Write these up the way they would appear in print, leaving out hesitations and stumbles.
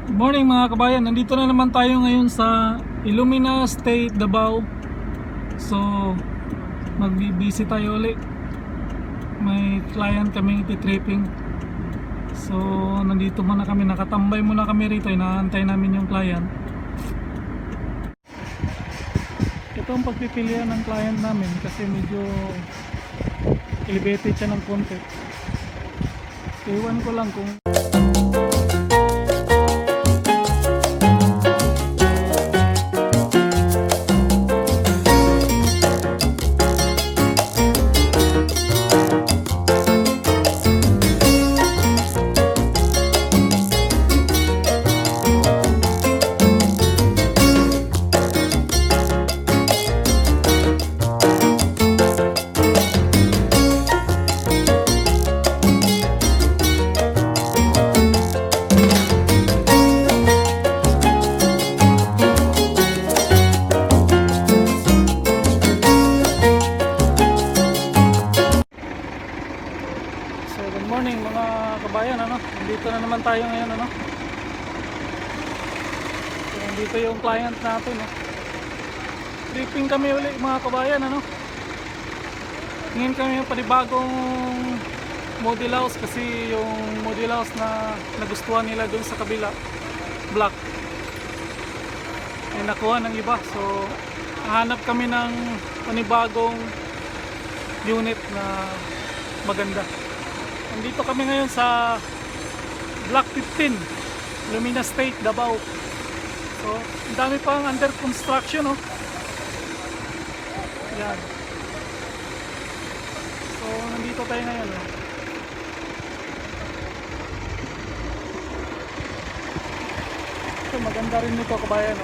Good morning mga kabayan, nandito na naman tayo ngayon sa Illumina State, Davao. So magbi-busy tayo ulit. May client kaming iti-tripping. So nandito muna kami, nakatambay muna kami rito, inaantay namin yung client. Ito ang pagpipilian ng client namin kasi medyo elevated siya ng konti. Iwan ko lang kung good morning mga kabayan, nandito na naman tayo ngayon, So, nandito yung client natin, Tripping kami uli mga kabayan, Tingin kami yung panibagong model house kasi yung model house na nagustuhan nila dun sa kabila block ay nakuha ng iba. So, hanap kami ng panibagong unit na maganda. Nandito kami ngayon sa Block 15, Illumina State, Davao. So, ang dami pang under construction, Yan. So, nandito tayo ngayon, So, maganda rin nito, kabayan,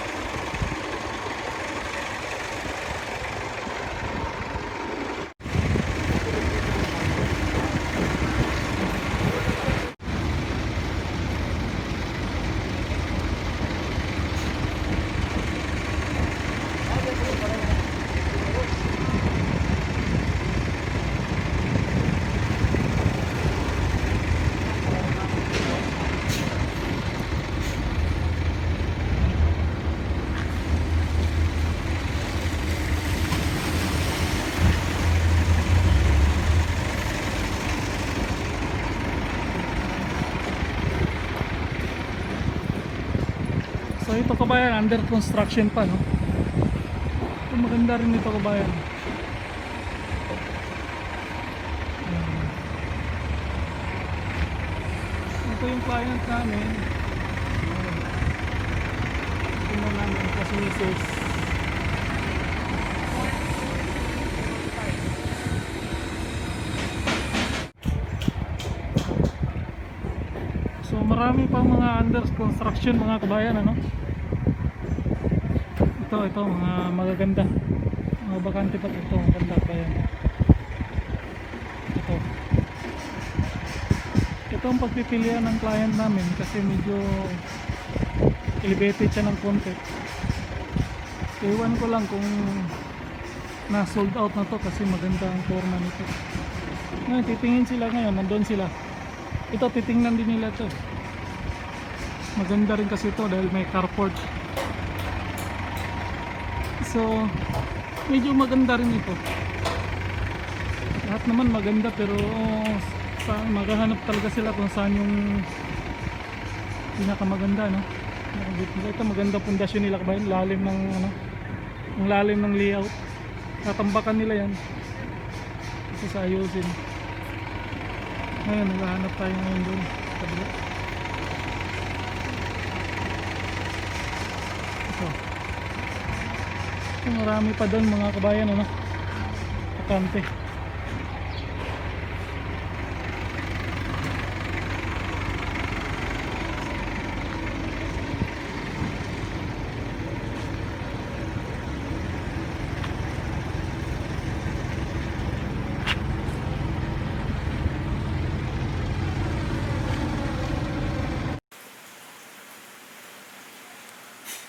So ito kabayan, under construction pa, Ito maganda rin ito kabayan. Ito yung client namin. Ito namin kasi misis. So marami pang mga under construction mga kabayan, Ito mga magaganda, mga bakante pa ito, maganda pa yan. Ito ang pagpipilian ng client namin kasi medyo elevated siya ng konti. Iwan ko lang kung na sold out na to kasi maganda ang forma nito. Ngayon titingin sila, ngayon nandun sila. Ito titingnan din nila to. Maganda rin kasi ito dahil may carport. So medyo maganda rin ito. Lahat naman maganda pero maghahanap talaga sila kung saan yung pinakamaganda, Ito maganda pundasyon nila kabayan, lalim ng ang lalim ng layout. Tatambakan nila yan kasi sa ayusin. Ngayon naghahanap tayo ngayon doon kabila. So, marami pa doon mga kabayan, akante.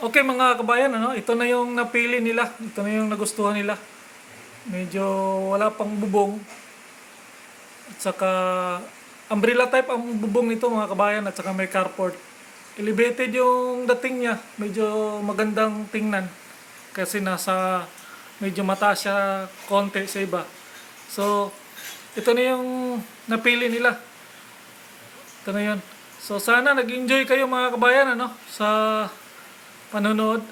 Okay mga kabayan, ito na yung napili nila, ito na yung nagustuhan nila. Medyo wala pang bubong. At saka umbrella type ang bubong nito mga kabayan, at saka may carport. elevated yung dating niya. Medyo magandang tingnan. Kasi nasa medyo mataas siya konti sa iba. So, ito na yung napili nila. Ito na yun. So, sana nag-enjoy kayo mga kabayan sa panonood.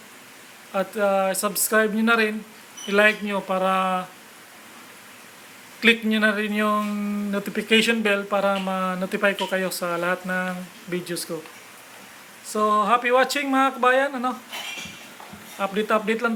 At subscribe nyo na rin. I-like nyo para click nyo na rin yung notification bell para ma-notify ko kayo sa lahat ng videos ko. So, happy watching mga kabayan. Update lang tayo.